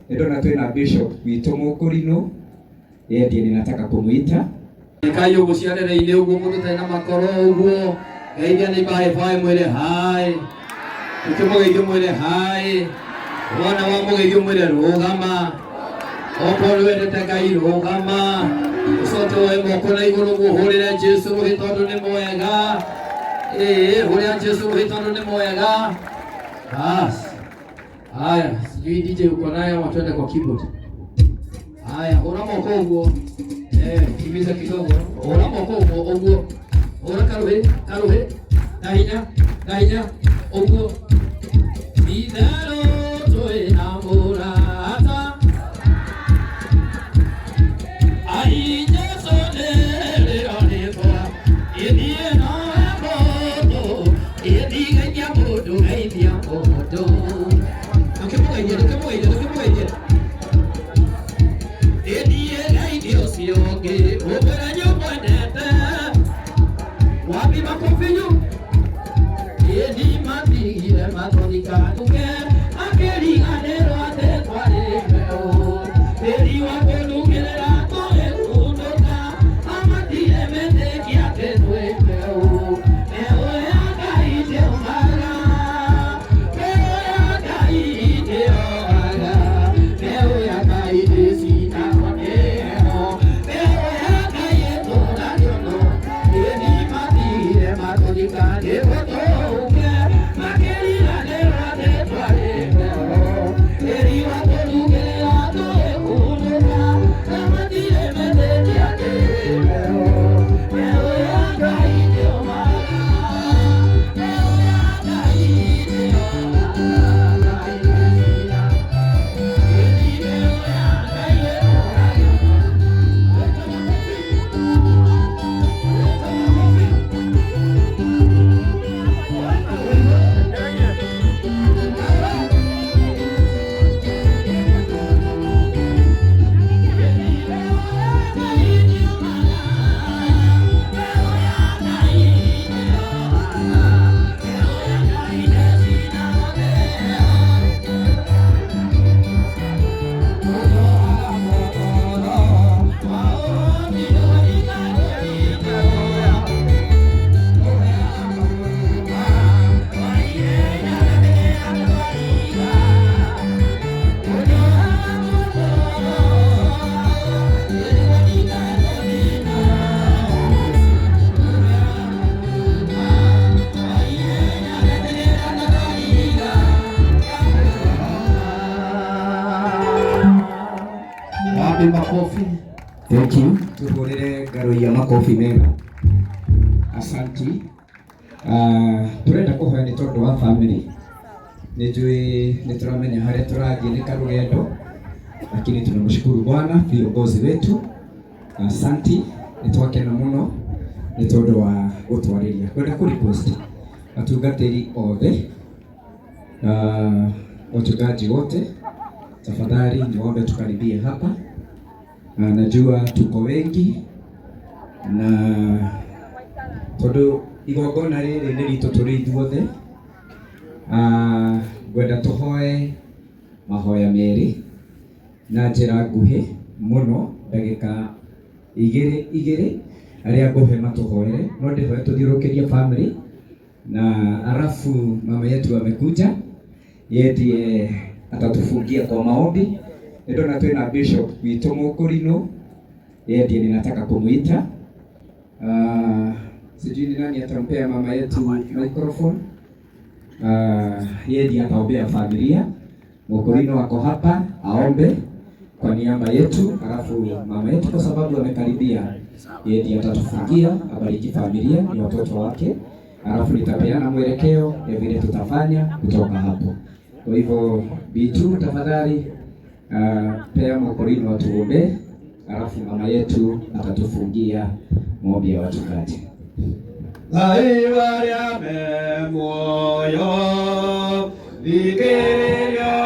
Ndona twina bishop witũ Mũkũrinũ, yeye ninataka kumuita. Kayo guciarĩrĩire ũguo mũndũ tena makoro ũguo. Geithia nĩ bae mwĩre hai. Ũkĩmũgeithia mwĩre hai. Wana wa mũgeithia mwĩre rũgama. Okorwo wendete Ngai rũgama. Ucoke woe moko na igũrũ ũhũrĩre Jesũ rũhĩ tondũ nĩ mwega. Hũrĩra Jesũ rũhĩ tondũ nĩ mwega. Haya, sijui DJ uko naye ama twende kwa keyboard. Haya, hũra moko ũguo. Kimiza kidogo. Hũra moko ũguo. Hũra karuhe. Nahinya. Ũguo. Bidaro toe na murata. Ai Jesũ nĩrĩronekwa. Ĩthiĩ na moto. Ĩthiĩ mũndũ geithia mũndũ. Ndũkĩmũgeithie. Ĩthiĩ geithia ũcio ũngĩ. Ũmbũra nyũmba ndete. Wapi makofinyu? Ĩthiĩ matigire mathondika tuke. Akĩriganĩrwo atĩ twarĩ mbeũ. Tĩri wa kũnungĩrĩra tũĩ kũndũka. Amatire metĩkia atĩ twĩ mbeũ. Mbeũ ya Ngai ndĩũmaga. Mbeũ ya Ngai ndĩoaga. Mbeũ ya Ngai ndĩcinagwo nĩ heho. Mbeũ ya Ngai ĩtũũragio no. Ĩthiĩ matigire mathondika nĩguo tũũke. Makĩriganĩrwo atĩ twarĩ mbeũ. Tĩri wa kũnungĩrĩra tũĩ kũndũka. Amatire metĩkia atĩ twĩ mbeũ. Mbeũ ya Ngai ndĩũmaga. Mbeũ ya Ngai ndĩoaga. Makofi. Thank you. Tuhurire ngaro ya makofi mega. Asanti. Turenda kuhoya ni tondu wa family. Nituramenya haria turathie ni karugendo. Lakini tunamshukuru Bwana viongozi wetu. Asanti. Nitwakena muno ni tondu wa gutwariria. Kwenda ku request atungatiri othe. Wachungaji wote tafadhali niombe tukaribie hapa. Najua tuko wengi na tondu igongona rĩrĩ nĩ ritũ tũrĩ ithuothe. Ngwenda tũhoe mahoya merĩ na njĩra nguhĩ mũno, ndagĩka igĩrĩ arĩa nguhĩ matũhoere. No ndĩhoe tũthiũrũkĩrie family na alafu mama yetu amekuja, yeye ndiye atatufungia kwa maombi. Ndona twina bishop witũ Mũkũrinũ, yeye ndiye ninataka kumuita. Sijui ni nani atampea mama yetu microphone. Yeye ndiye ataombea familia. Mũkũrinũ ako hapa aombe kwa niaba yetu, alafu mama yetu kwa sababu amekaribia, yeye ndiye atatufungia, abariki familia ni watoto wake, alafu nitapeana mwelekeo ya vile tutafanya kutoka hapo. Kwa hivyo B2 tafadhali pea Mũkũrinũ atuombe, alafu mama yetu atatufungia maombi ya wachungaji. Ngai waria me muoyo thikĩrĩria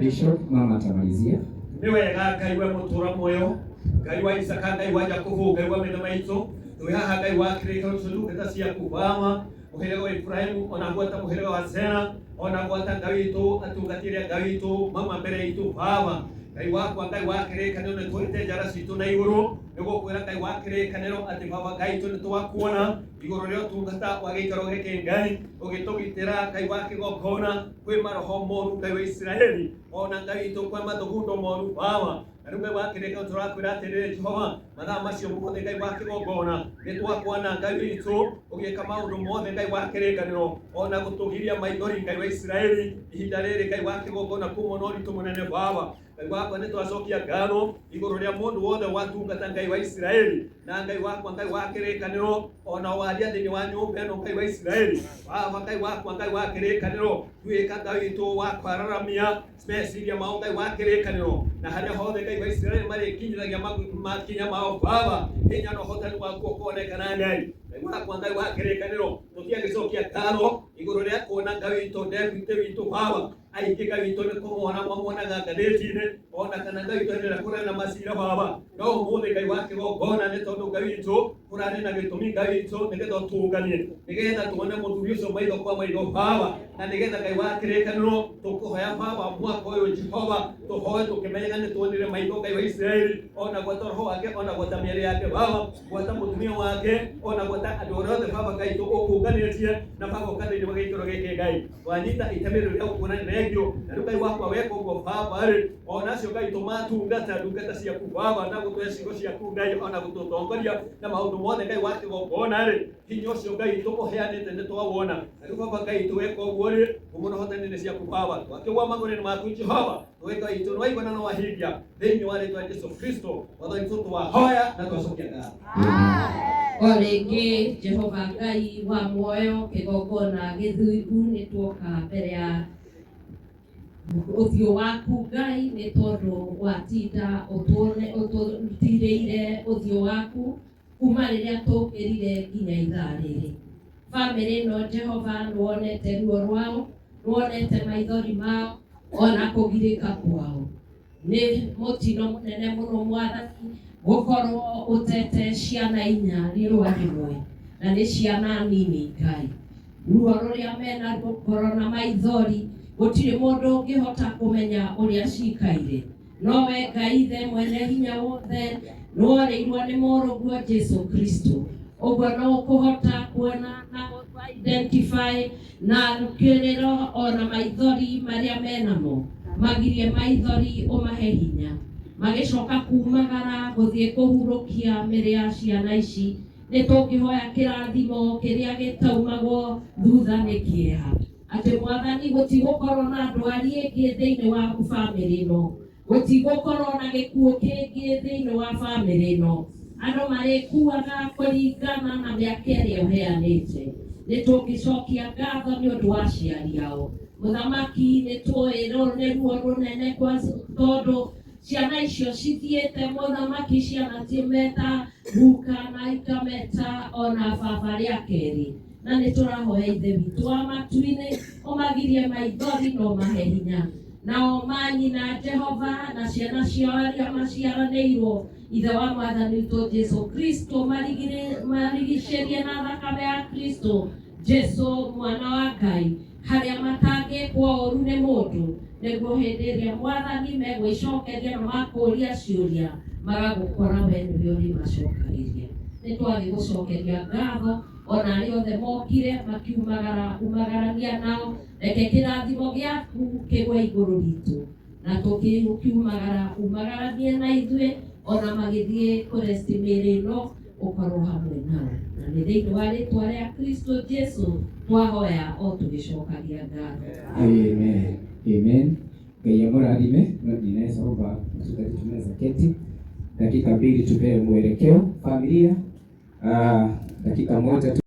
Bishop, mama atamalizia. Ni wega Ngai wa mutura moyo, Ngai wa Isaka, Ngai wa Yakobo, Ngai wa mena maitho, twi haha Ngai wa kirikano cundu cia kubama muhirega wa Ibrahimu, ona gwata muhirega wa Zera, ona gwata Ngai witu atungatire Ngai witu mama mbere itu baba. Ngai wakwa Ngai wa kirikano ne twite njara citu na iguru, niguo kwira Ngai wa kirikano ati baba Ngai tu nitwakuona iguru rio tungata wa gikaro giki Ngai ugitugitira Ngai wa kigokona kwi maroho moru Ngai wa Israeli, ona Ngai witu kwa mathugundo moru baba. Ngai wa kirikano turakwira atiriri Jehova mathaa macio mothe Ngai wa kigokona nitwakuona Ngai witu ugika maundu mothe Ngai wa kirikano, ona gutugiria maithori Ngai wa Israeli ihinda riri Ngai wa kigokona kuma no ritu munene baba. Ngai wakwa nitwacokia ngano iguru ria mundu wothe watungata Ngai wa Israeli, na Ngai wakwa Ngai wa kirikaniro ona waria thiini wa nyumba ino Ngai wa Israeli baba. Ngai wakwa Ngai wa kirikaniro twika Ngai witu wa kwararamia meciria mao Ngai wa kirikaniro, na haria hothe Ngai wa Israeli marikinyithagia makinya mao baba, hinya no hotani waku kuonekana Ngai. Ngai wakwa Ngai wa kirikaniro tutiagicokia ngano iguru ria kuona Ngai witu David witu baba aingĩ Ngai witũ nĩ kũmwona mamwonaga ngathĩti-inĩ, ona kana Ngai witũ nĩ kũrĩ na macira baba. No ũmũthĩ Ngai wa kĩgongona nĩ tondũ Ngai witũ kũrarĩ na gĩtũmi Ngai witũ nĩgetha ũtũnganie, nĩgetha tuone mũthuri ũcio maitho kwa maitho baba, na nĩgetha Ngai wa kĩrĩkanĩro tũkũhoya baba mwaka ũyũ Jehova tũhoe tũkĩmenyaga nĩ tuonire maitho Ngai wa Israeli, ona gwata roho wake, ona gwata mĩarĩ yake baba, gwata mũtumia wake, ona gwata andũ arĩa othe baba Ngai tũkũnganĩtie na magoka thĩinĩ wa gĩikaro gĩkĩ Ngai wanyita itemi rĩrĩa ũkuonania na Ngai wakwa weka ũguo baba rĩ, ona acio Ngai tũmatungata ndungata ciaku baba, na gũtũhe ciugo ciaku Ngai, ona gũtũtongoria na maũndũ mothe Ngai wa kĩgongona rĩ, hinya ũcio Ngai tũkũheanĩte nĩ twawona. Na rĩu baba Ngai tũweka ũguo rĩ mũno hotanĩ-inĩ ciaku baba, twakĩgwa magũrũ-inĩ maku Jehova, tũweka itũ nĩ waigua na no wahingia thĩinĩ wa rĩĩtwa Jesũ Kristo Mwathani witũ twahoya na twacokia ngatho. O rĩngĩ Jehova Ngai wa muoyo kĩgongona gĩthuku nĩ tuoka mbere ya ũthiũ waku Ngai nĩ tondũ watinda ũtũtirĩire ũthiũ waku kuma rĩrĩa tũkĩrire nginya ithaa rĩrĩ. Bamĩrĩ ĩno Jehova nĩwonete ruo rwao, nĩwonete maithori mao, ona kũgirĩka kwao. Nĩ mũtino mũnene mũno Mwathani gũkorwo ũtete ciana 4 rĩrũa rĩmwe, na nĩ ciana nini Ngai. Ruo rũrĩa mena ngoro na maithori gũtirĩ mũndũ ũngĩhota kũmenya ũrĩa cikaire, no we Ngai ithe mwene hinya wothe nĩworĩirwo nĩ mũrũguo Jesũ Kristo, ũguo no ũkũhota kuona na identify na rũkĩrĩro ona maithori marĩa menamo, magirie maithori ũmahe hinya, magĩcoka kumagara gũthiĩ kũhurũkia mĩrĩ ya ciana ici. Nĩ tũngĩhoya kĩrathimo kĩrĩa gĩtaumagwo thutha nĩ kĩeha, atĩ Mwathani gũtigũkorwo na ndwari ĩngĩ thĩinĩ wa bamĩrĩ ĩno, gũtigũkorwo na gĩkuũ kĩngĩ thĩinĩ wa bamĩrĩ ĩno, andũ marĩkuaga kũringana na mĩaka ĩrĩa ũheanĩte. Nĩ tũngĩcokia ngatho nĩ ũndũ wa aciari ao. Mũthamaki nĩ tũĩ rũrũ nĩ ruo rũnene tondũ ciana icio cithiĩte mũthamaki, ciana timeta guka na ikameta ona baba rĩa kerĩ, na nĩ tũrahoya ithe witũ wa matu-inĩ ũmagirie maithori na ũmahe hinya, nao manyina Jehova na ciana ciao arĩa maciaranĩirwo ithe wa Mwathani witũ Jesũ Kristo marigicĩrie na thakame ya Kristo Jesũ mwana wa Ngai, harĩa matangĩkwo ũru nĩ mũndũ, nĩguo hĩndĩ ĩrĩa Mwathani megwĩcokeria na makũria ciũria magagũkora we nĩwe ũrĩmacokagĩria. Nĩ twagĩgũcokeria ngatho ona arĩa othe mokire makiumagarania nao, reke kĩrathimo gĩaku kĩgwe igũrũ ritũ, na tũkiumagaranie na ithuĩ ona magĩthiĩ kũresti mĩĩrĩ ĩno ũkorwo hamwe nao, na nĩ thĩinĩ wa rĩĩtwa rĩa Kristo Jesũ twahoya o tũgĩcokagia ngatho. Amen. Amen. Ngai amũrathime. Ninaweza omba mchungaji tunaweza keti dakika 2 tupewe mwelekeo familia, dakika 1.